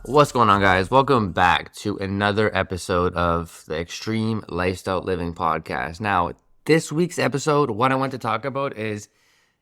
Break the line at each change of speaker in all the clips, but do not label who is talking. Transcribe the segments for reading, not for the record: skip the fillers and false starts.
What's going on, guys? Welcome back to another episode of the Extreme Lifestyle Living Podcast. Now, this week's episode, what I want to talk about is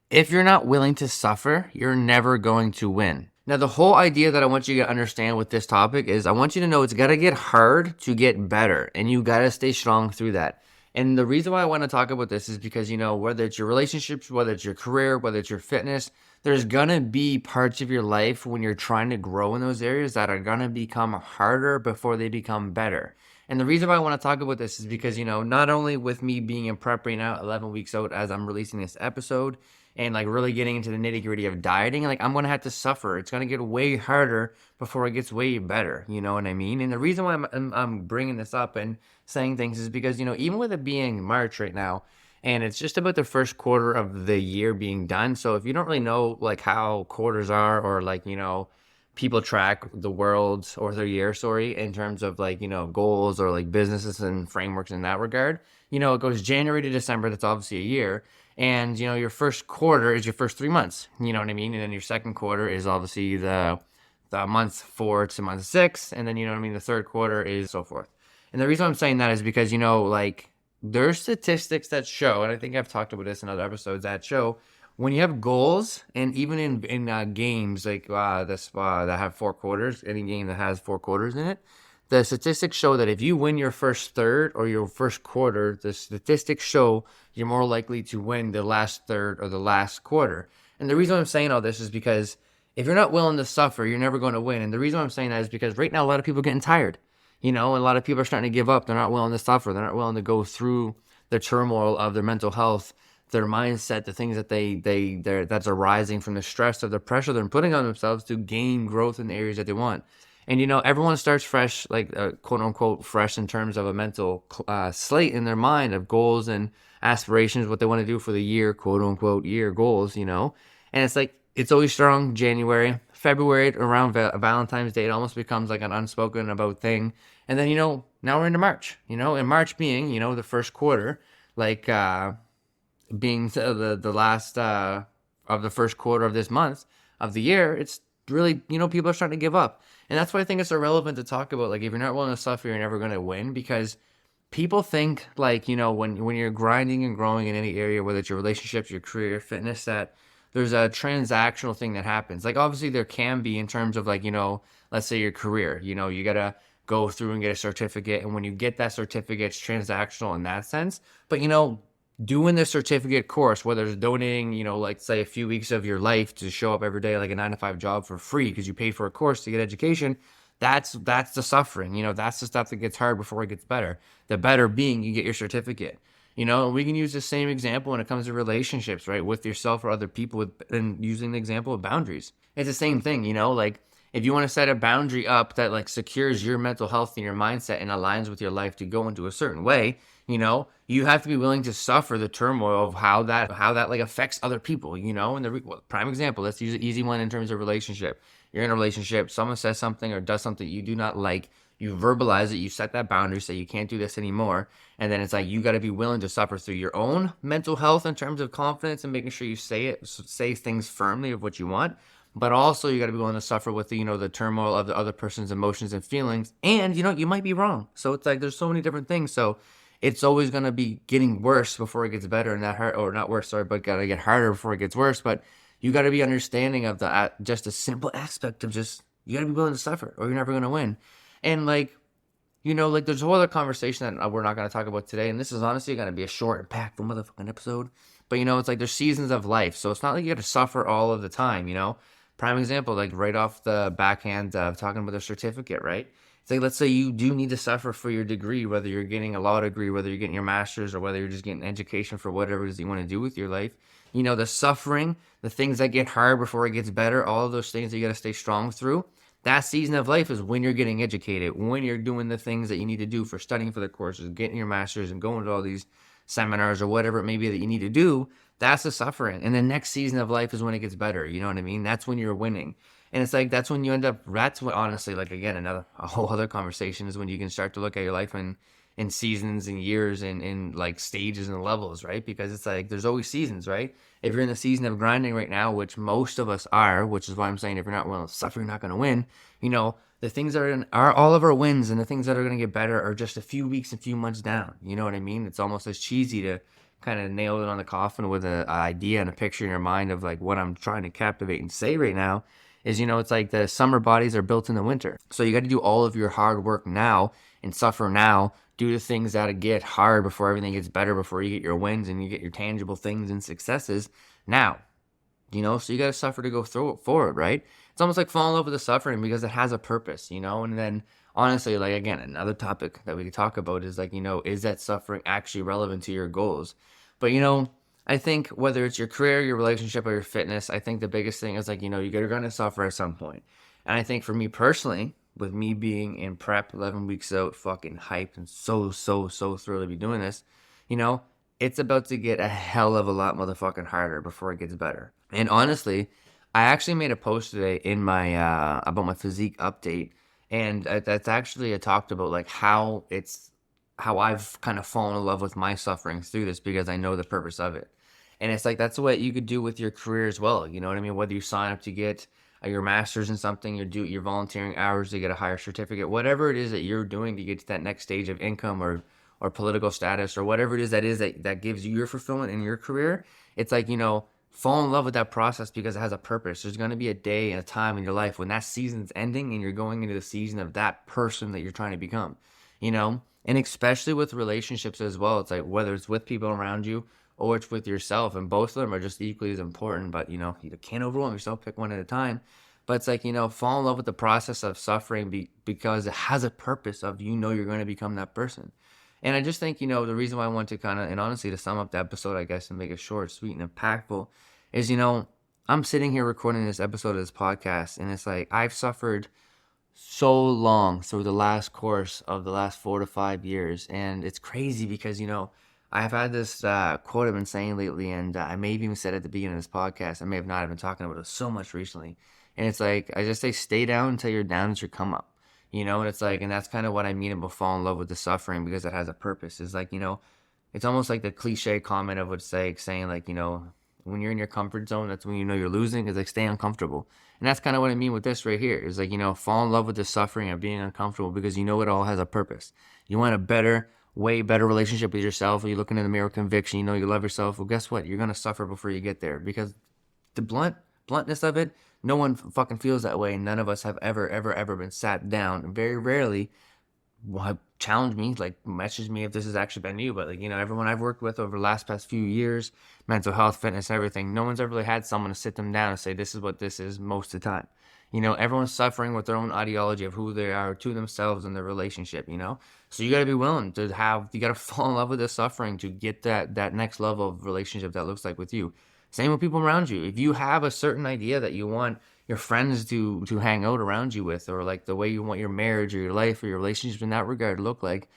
if you're not willing to suffer, you're never going to win. Now, the whole idea that I want you to understand with this topic is I want you to know it's got to get hard to get better, and you got to stay strong through that. And the reason why I want to talk about this is because, whether it's your relationships, whether it's your career, whether it's your fitness, there's going to be parts of your life when you're trying to grow in those areas that are going to become harder before they become better. And the reason why I want to talk about this is because, not only with me being in prep right now, 11 weeks out as I'm releasing this episode, and like really getting into the nitty gritty of dieting, like I'm going to have to suffer. It's going to get way harder before it gets way better. You know what I mean? And the reason why I'm bringing this up and saying things is because, even with it being March right now, and it's just about the first quarter of the year being done. So if you don't really know like how quarters are, or like, people track the world or their year, in terms of like, goals or like businesses and frameworks in that regard, it goes January to December. That's obviously a year. And, your first quarter is your first 3 months, you know what I mean? And then your second quarter is obviously the month 4 to month 6. And then, the third quarter is so forth. And the reason I'm saying that is because, like there's statistics that show, and I think I've talked about this in other episodes, that show when you have goals, and even in games like that have 4 quarters, any game that has 4 quarters in it, the statistics show that if you win your first third or your first quarter, the statistics show you're more likely to win the last third or the last quarter. And the reason I'm saying all this is because if you're not willing to suffer, you're never going to win. And the reason I'm saying that is because right now a lot of people are getting tired. And a lot of people are starting to give up. They're not willing to suffer. They're not willing to go through the turmoil of their mental health, their mindset, the things that that's arising from the stress of the pressure they're putting on themselves to gain growth in the areas that they want. And, everyone starts fresh, like quote unquote fresh in terms of a mental slate in their mind of goals and aspirations, what they want to do for the year, quote unquote year goals, and it's like, it's always strong January, February, around Valentine's Day, it almost becomes like an unspoken about thing. And then, now we're into March, and March being, the first quarter, like being the last of the first quarter of this month of the year, it's really, people are starting to give up. And that's why I think it's irrelevant to talk about, like, if you're not willing to suffer, you're never going to win, because people think, like, when you're grinding and growing in any area, whether it's your relationships, your career, your fitness, that there's a transactional thing that happens. Like, obviously there can be in terms of like, let's say your career, you got to go through and get a certificate. And when you get that certificate, it's transactional in that sense. But, doing the certificate course, whether it's donating, like say a few weeks of your life to show up every day like a 9-to-5 job for free because you paid for a course to get education, that's the suffering. That's the stuff that gets hard before it gets better. The better being you get your certificate. We can use the same example when it comes to relationships, right? With yourself or other people, and using the example of boundaries. It's the same thing, like if you want to set a boundary up that like secures your mental health and your mindset and aligns with your life to go into a certain way, you have to be willing to suffer the turmoil of how that like affects other people, and prime example, let's use an easy one in terms of relationship. You're in a relationship, someone says something or does something you do not like, you verbalize it, you set that boundary, say you can't do this anymore. And then it's like, you got to be willing to suffer through your own mental health in terms of confidence and making sure you say things firmly of what you want. But also you got to be willing to suffer with the turmoil of the other person's emotions and feelings. And, you might be wrong. So it's like, there's so many different things. So it's always going to be getting worse before it gets better, and that hurt, or not worse, sorry, but got to get harder before it gets worse. But you got to be understanding of the just a simple aspect of just, you got to be willing to suffer or you're never going to win. And like, like there's a whole other conversation that we're not going to talk about today. And this is honestly going to be a short, impactful motherfucking episode. But, it's like there's seasons of life. So it's not like you got to suffer all of the time, Prime example, like right off the backhand of talking about a certificate, right? It's like, let's say you do need to suffer for your degree, whether you're getting a law degree, whether you're getting your master's, or whether you're just getting education for whatever it is you want to do with your life. The suffering, the things that get hard before it gets better, all of those things that you got to stay strong through. That season of life is when you're getting educated, when you're doing the things that you need to do for studying for the courses, getting your master's and going to all these seminars or whatever it may be that you need to do. That's the suffering. And the next season of life is when it gets better. You know what I mean? That's when you're winning. And it's like, that's when you end up, that's what, honestly, like, again, a whole other conversation is when you can start to look at your life and in seasons and years and in like stages and levels, right? Because it's like there's always seasons, right? If you're in the season of grinding right now, which most of us are, which is why I'm saying if you're not willing to suffer, you're not going to win. You know, the things that are all of our wins and the things that are going to get better are just a few weeks and few months down. You know what I mean? It's almost as cheesy to kind of nail it on the coffin with an idea and a picture in your mind of like what I'm trying to captivate and say right now is, you know, it's like the summer bodies are built in the winter. So you got to do all of your hard work now and suffer now, do the things that get hard before everything gets better, before you get your wins and you get your tangible things and successes now. You know, so you got to suffer to go through it forward, right? It's almost like falling in love with the suffering because it has a purpose, you know? And then honestly, like, again, another topic that we could talk about is like, you know, is that suffering actually relevant to your goals? But, you know, I think whether it's your career, your relationship, or your fitness, I think the biggest thing is like, you know, you're going to suffer at some point. And I think for me personally, with me being in prep 11 weeks out, fucking hyped and so thrilled to be doing this, you know, it's about to get a hell of a lot motherfucking harder before it gets better. And honestly, I actually made a post today in my about my physique update, and that's actually I talked about like how I've kind of fallen in love with my suffering through this because I know the purpose of it. And it's like that's what you could do with your career as well. You know what I mean? Whether you sign up to get your master's in something, you're volunteering hours to get a higher certificate, whatever it is that you're doing to get to that next stage of income or political status or whatever it is that gives you your fulfillment in your career. It's like, you know, fall in love with that process because it has a purpose. There's going to be a day and a time in your life when that season's ending and you're going into the season of that person that you're trying to become, you know? And especially with relationships as well. It's like whether it's with people around you or it's with yourself, and both of them are just equally as important, but you know, you can't overwhelm yourself, pick one at a time. But it's like, you know, fall in love with the process of suffering because it has a purpose of, you know, you're going to become that person. And I just think, you know, the reason why I want to kind of, and honestly, to sum up the episode, I guess, and make it short, sweet, and impactful, is, you know, I'm sitting here recording this episode of this podcast, and it's like I've suffered so long through the last course of the last 4 to 5 years. And it's crazy because, you know, I've had this quote I've been saying lately, and I may have even said at the beginning of this podcast. I may have not. I've been talking about it so much recently. And it's like, I just say, stay down until you're down as you come up. You know, and it's like, and that's kind of what I mean about fall in love with the suffering because it has a purpose. It's like, you know, it's almost like the cliche comment I would say, saying like, you know, when you're in your comfort zone, that's when you know you're losing. It's like, stay uncomfortable. And that's kind of what I mean with this right here. It's like, you know, fall in love with the suffering of being uncomfortable because you know it all has a purpose. You want a better, way better relationship with yourself. Or you look in the mirror with conviction, you know you love yourself. Well, guess what? You're going to suffer before you get there because the bluntness of it, no one fucking feels that way. None of us have ever been sat down. Very rarely challenge me, like message me if this has actually been you. But like, you know, everyone I've worked with over the past few years, mental health, fitness, everything, no one's ever really had someone to sit them down and say, this is what this is most of the time. You know, everyone's suffering with their own ideology of who they are to themselves and their relationship, you know? So you got to be willing to you got to fall in love with the suffering to get that next level of relationship that looks like with you. Same with people around you. If you have a certain idea that you want your friends to hang out around you with, or like the way you want your marriage or your life or your relationship in that regard to look like,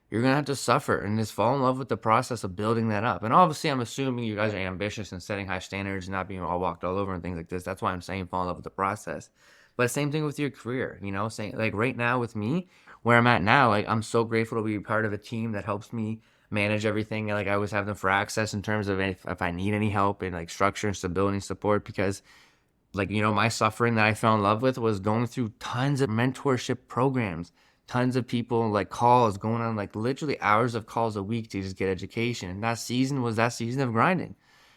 you're going to have to suffer and just fall in love with the process of building that up. And obviously, I'm assuming you guys are ambitious and setting high standards and not being all walked all over and things like this. That's why I'm saying fall in love with the process. But same thing with your career, you know, saying like right now with me, where I'm at now, like I'm so grateful to be part of a team that helps me manage everything. Like I always have them for access in terms of if I need any help and like structure and stability and support, because like, you know, my suffering that I fell in love with was going through tons of mentorship programs, tons of people like calls, going on like literally hours of calls a week to just get education. And that season was that season of grinding,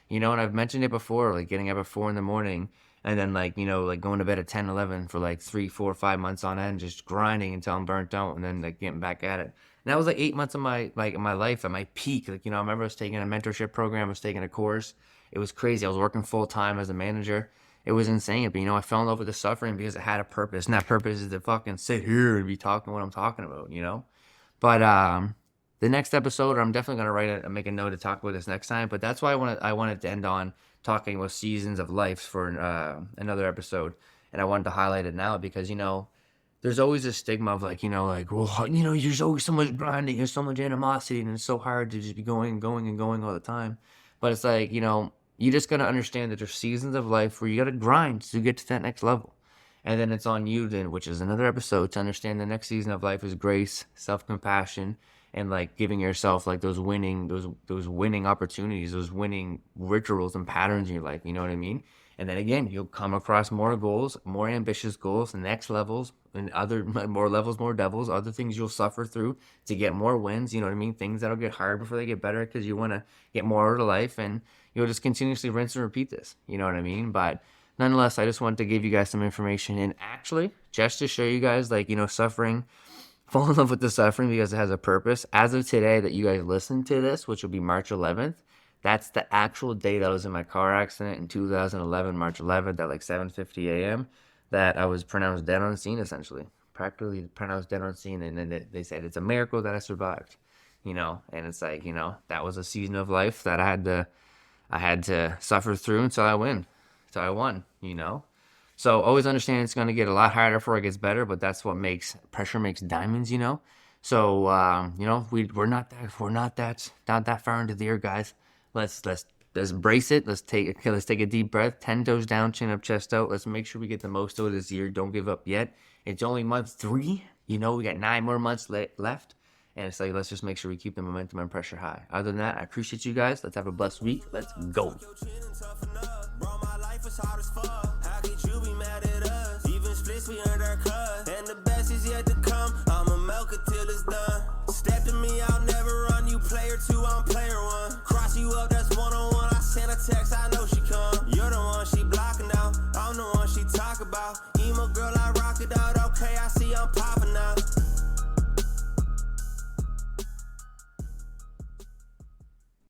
you know, and I've mentioned it before, like getting up at 4 a.m. and then like, you know, like going to bed at 10, 11 for like 3, 4, 5 months on end, just grinding until I'm burnt out and then like getting back at it. And that was like 8 months of my life at my peak. Like, you know, I remember I was taking a mentorship program, I was taking a course. It was crazy. I was working full time as a manager. It was insane. But, you know, I fell in love with the suffering because it had a purpose. And that purpose is to fucking sit here and be talking what I'm talking about, you know? But the next episode, I'm definitely going to write it and make a note to talk about this next time. But that's why I wanted to end on talking about seasons of life for another episode. And I wanted to highlight it now because, you know, there's always a stigma of like, you know, like, well, you know, there's always so much grinding, there's so much animosity, and it's so hard to just be going all the time. But it's like, you know, you just got to understand that there's seasons of life where you got to grind to get to that next level. And then it's on you then, which is another episode, to understand the next season of life is grace, self-compassion, and like giving yourself like those winning opportunities, those winning rituals and patterns in your life. You know what I mean? And then again, you'll come across more goals, more ambitious goals, next levels, and other more levels, more devils, other things you'll suffer through to get more wins. You know what I mean? Things that'll get hard before they get better because you want to get more out of life, and you'll just continuously rinse and repeat this. You know what I mean? But nonetheless, I just wanted to give you guys some information, and actually, just to show you guys, like, you know, suffering, fall in love with the suffering because it has a purpose. As of today that you guys listen to this, which will be March 11th, that's the actual date I was in my car accident in 2011, March 11th at like 7:50 a.m. that I was pronounced dead on scene, essentially. Practically pronounced dead on scene, and then they said it's a miracle that I survived, you know. And it's like, you know, that was a season of life that I had to suffer through until I won, you know. So always understand it's going to get a lot harder before it gets better, but that's what makes pressure makes diamonds, you know. So you know, we're not that far into the year, guys. Let's embrace it. Let's take a deep breath. 10 toes down, chin up, chest out. Let's make sure we get the most out of this year. Don't give up yet. It's only month 3. You know, we got 9 more months left. And it's like, let's just make sure we keep the momentum and pressure high. Other than that, I appreciate you guys. Let's have a blessed week. Let's go.